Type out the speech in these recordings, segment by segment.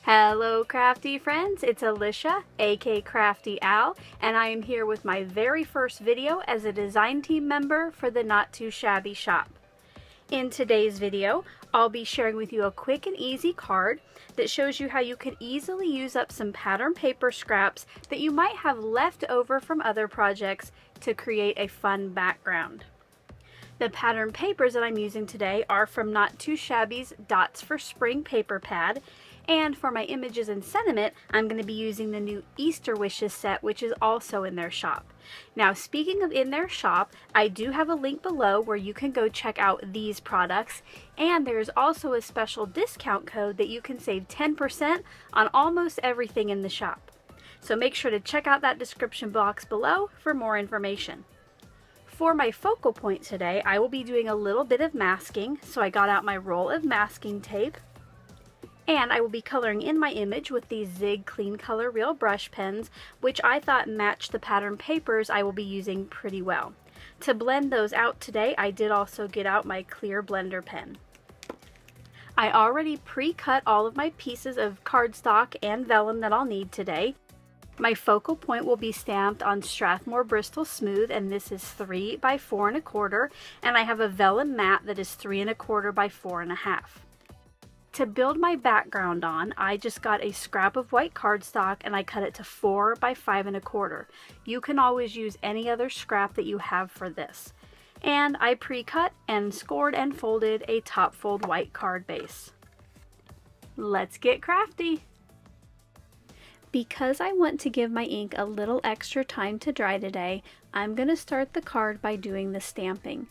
Hello crafty friends, it's Alicia, aka Crafty Al, and I am here with my very first video as a design team member for the Not Too Shabby shop. In today's video, I'll be sharing with you a quick and easy card that shows you how you can easily use up some pattern paper scraps that you might have left over from other projects to create a fun background. The pattern papers that I'm using today are from Not Too Shabby's Dots for Spring paper pad. And for my images and sentiment, I'm going to be using the new Easter Wishes set, which is also in their shop. Now, speaking of in their shop, I do have a link below where you can go check out these products. And there's also a special discount code that you can save 10% on almost everything in the shop. So make sure to check out that description box below for more information. For my focal point today, I will be doing a little bit of masking. So I got out my roll of masking tape. And I will be coloring in my image with these Zig Clean Color Real brush pens, which I thought matched the pattern papers I will be using pretty well. To blend those out today, I did also get out my clear blender pen. I already pre-cut all of my pieces of cardstock and vellum that I'll need today. My focal point will be stamped on Strathmore Bristol Smooth, and this is 3 by 4 1/4, and I have a vellum mat that is 3 1/4 by 4 1/2. To build my background on, I just got a scrap of white cardstock and I cut it to 4 by 5 1/4. You can always use any other scrap that you have for this. And I pre-cut and scored and folded a top fold white card base. Let's get crafty! Because I want to give my ink a little extra time to dry today, I'm going to start the card by doing the stamping.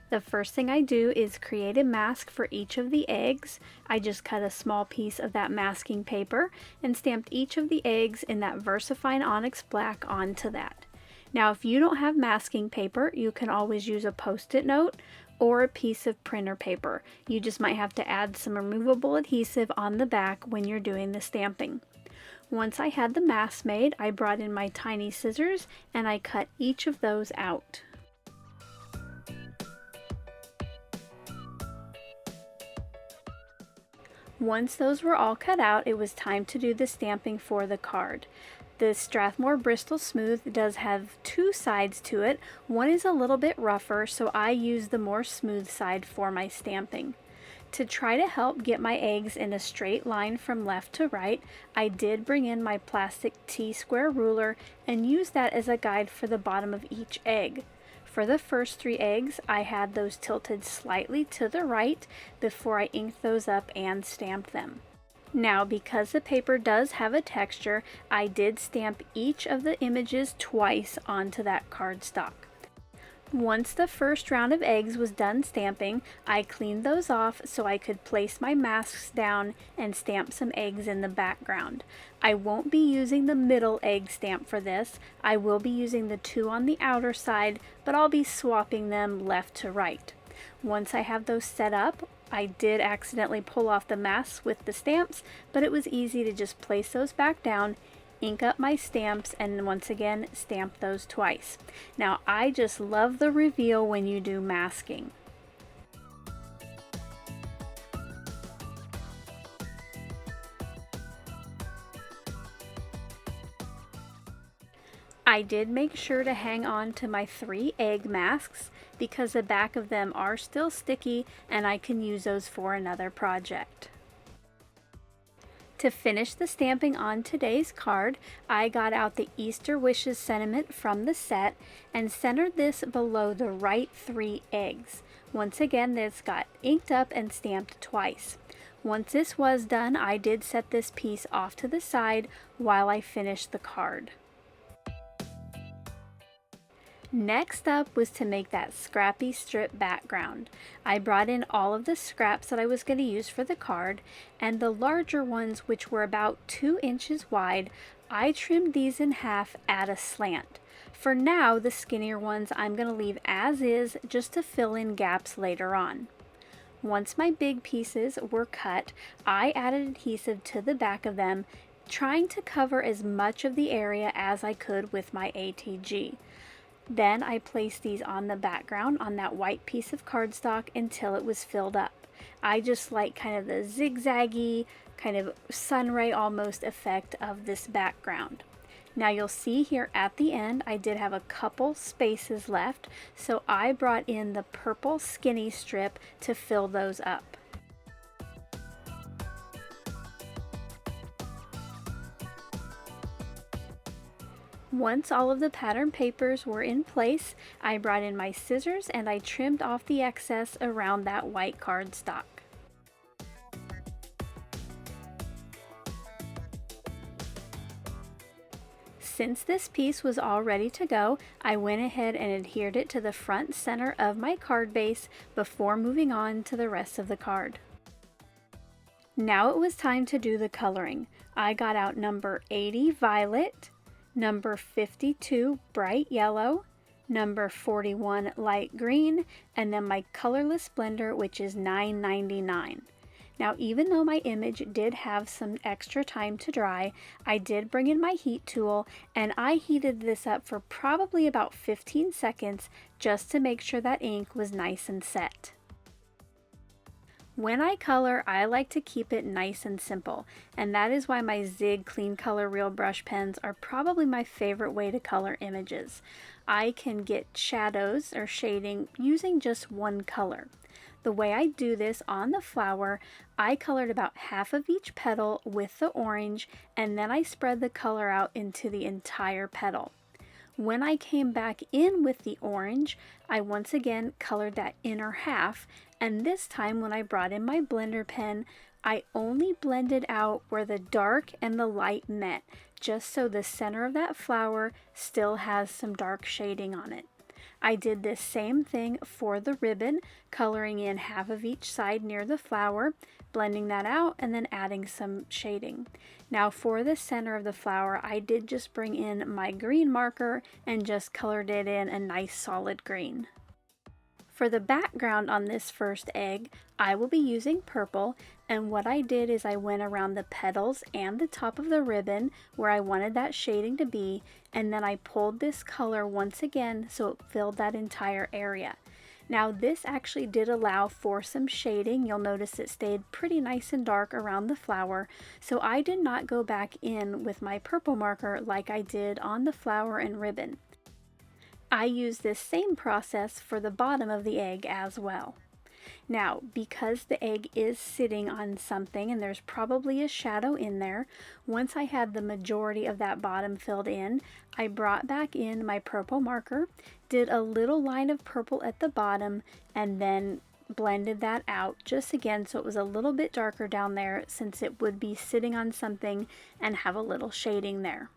The first thing I do is create a mask for each of the eggs. I just cut a small piece of that masking paper and stamped each of the eggs in that VersaFine Onyx Black onto that. Now if you don't have masking paper, you can always use a post-it note or a piece of printer paper. You just might have to add some removable adhesive on the back when you're doing the stamping. Once I had the mask made, I brought in my tiny scissors and I cut each of those out. Once those were all cut out, it was time to do the stamping for the card. The Strathmore Bristol Smooth does have two sides to it. One is a little bit rougher, so I use the more smooth side for my stamping. To try to help get my eggs in a straight line from left to right, I did bring in my plastic T-square ruler and use that as a guide for the bottom of each egg. For the first 3 eggs, I had those tilted slightly to the right before I inked those up and stamped them. Now, because the paper does have a texture, I did stamp each of the images twice onto that cardstock. Once the first round of eggs was done stamping, I cleaned those off so I could place my masks down and stamp some eggs in the background. I won't be using the middle egg stamp for this. I will be using the 2 on the outer side, but I'll be swapping them left to right. Once I have those set up, I did accidentally pull off the masks with the stamps, but it was easy to just place those back down, ink up my stamps, and once again stamp those twice. Now I just love the reveal when you do masking. I did make sure to hang on to my 3 egg masks because the back of them are still sticky and I can use those for another project. To finish the stamping on today's card, I got out the Easter Wishes sentiment from the set and centered this below the right 3 eggs. Once again, this got inked up and stamped twice. Once this was done, I did set this piece off to the side while I finished the card. Next up was to make that Scrappy strip background. I brought in all of the scraps that I was going to use for the card, and the larger ones, which were about 2 inches wide, I trimmed these in half at a slant. For now, the skinnier ones I'm going to leave as is just to fill in gaps later on. Once my big pieces were cut, I added adhesive to the back of them, trying to cover as much of the area as I could with my ATG. Then I placed these on the background on that white piece of cardstock until it was filled up. I just like kind of the zigzaggy, kind of sun ray almost effect of this background. Now you'll see here at the end I did have a couple spaces left, so I brought in the purple skinny strip to fill those up. Once all of the pattern papers were in place, I brought in my scissors and I trimmed off the excess around that white cardstock. Since this piece was all ready to go, I went ahead and adhered it to the front center of my card base before moving on to the rest of the card. Now it was time to do the coloring. I got out number 80 violet, number 52 bright yellow, number 41 light green, and then my colorless blender, which is $9.99. Now, even though my image did have some extra time to dry, I did bring in my heat tool and I heated this up for probably about 15 seconds just to make sure that ink was nice and set. When I color, I like to keep it nice and simple, and that is why my Zig Clean Color Real Brush pens are probably my favorite way to color images. I can get shadows or shading using just one color. The way I do this on the flower, I colored about half of each petal with the orange, and then I spread the color out into the entire petal. When I came back in with the orange, I once again colored that inner half, and this time when I brought in my blender pen, I only blended out where the dark and the light met, just so the center of that flower still has some dark shading on it. I did this same thing for the ribbon, coloring in half of each side near the flower, blending that out, and then adding some shading. Now for the center of the flower, I did just bring in my green marker and just colored it in a nice solid green. For the background on this first egg, I will be using purple, and what I did is I went around the petals and the top of the ribbon where I wanted that shading to be, and then I pulled this color once again so it filled that entire area. Now this actually did allow for some shading. You'll notice it stayed pretty nice and dark around the flower, so I did not go back in with my purple marker like I did on the flower and ribbon. I use this same process for the bottom of the egg as well. Now, because the egg is sitting on something and there's probably a shadow in there, once I had the majority of that bottom filled in, I brought back in my purple marker, did a little line of purple at the bottom, and then blended that out just again so it was a little bit darker down there since it would be sitting on something and have a little shading there.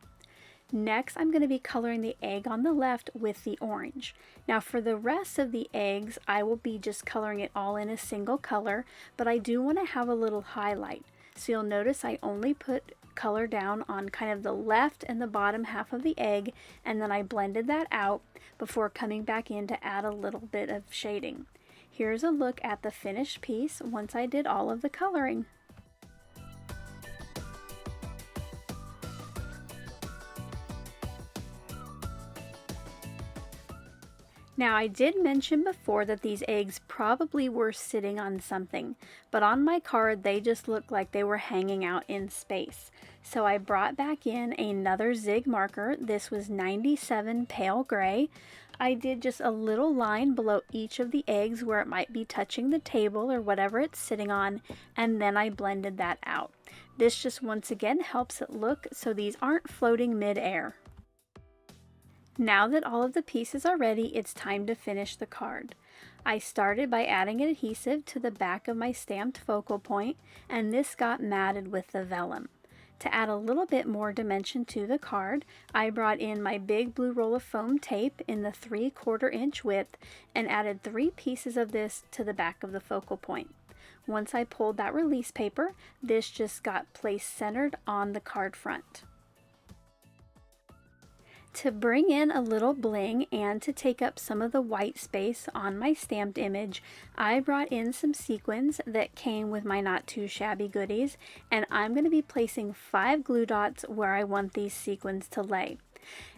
Next, I'm going to be coloring the egg on the left with the orange. Now for the rest of the eggs, I will be just coloring it all in a single color, but I do want to have a little highlight. So you'll notice I only put color down on kind of the left and the bottom half of the egg, and then I blended that out before coming back in to add a little bit of shading. Here's a look at the finished piece once I did all of the coloring. Now I did mention before that these eggs probably were sitting on something, but on my card they just looked like they were hanging out in space. So I brought back in another Zig marker. This was 97 Pale Gray. I did just a little line below each of the eggs where it might be touching the table or whatever it's sitting on, and then I blended that out. This just once again helps it look so these aren't floating mid-air. Now that all of the pieces are ready, it's time to finish the card. I started by adding an adhesive to the back of my stamped focal point, and this got matted with the vellum. To add a little bit more dimension to the card, I brought in my big blue roll of foam tape in the 3/4 inch width and added 3 pieces of this to the back of the focal point. Once I pulled that release paper, this just got placed centered on the card front. To bring in a little bling and to take up some of the white space on my stamped image, I brought in some sequins that came with my Not Too Shabby goodies, and I'm going to be placing 5 glue dots where I want these sequins to lay.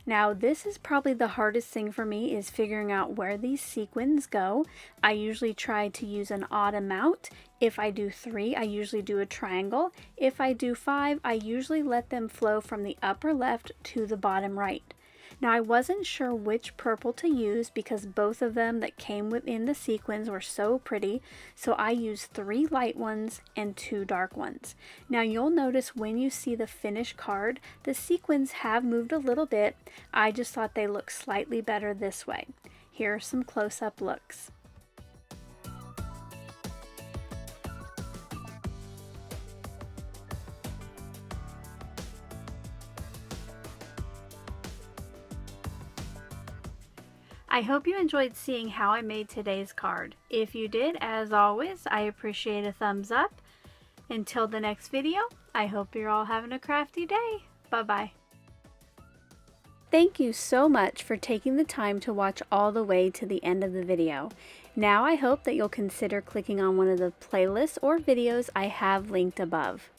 Now this is probably the hardest thing for me, is figuring out where these sequins go. I usually try to use an odd amount. If I do 3, I usually do a triangle. If I do 5, I usually let them flow from the upper left to the bottom right. Now I wasn't sure which purple to use because both of them that came within the sequins were so pretty, so I used 3 light ones and 2 dark ones. Now you'll notice when you see the finished card, the sequins have moved a little bit. I just thought they looked slightly better this way. Here are some close-up looks. I hope you enjoyed seeing how I made today's card. If you did, as always, I appreciate a thumbs up. Until the next video, I hope you're all having a crafty day. Bye-bye. Thank you so much for taking the time to watch all the way to the end of the video. Now I hope that you'll consider clicking on one of the playlists or videos I have linked above.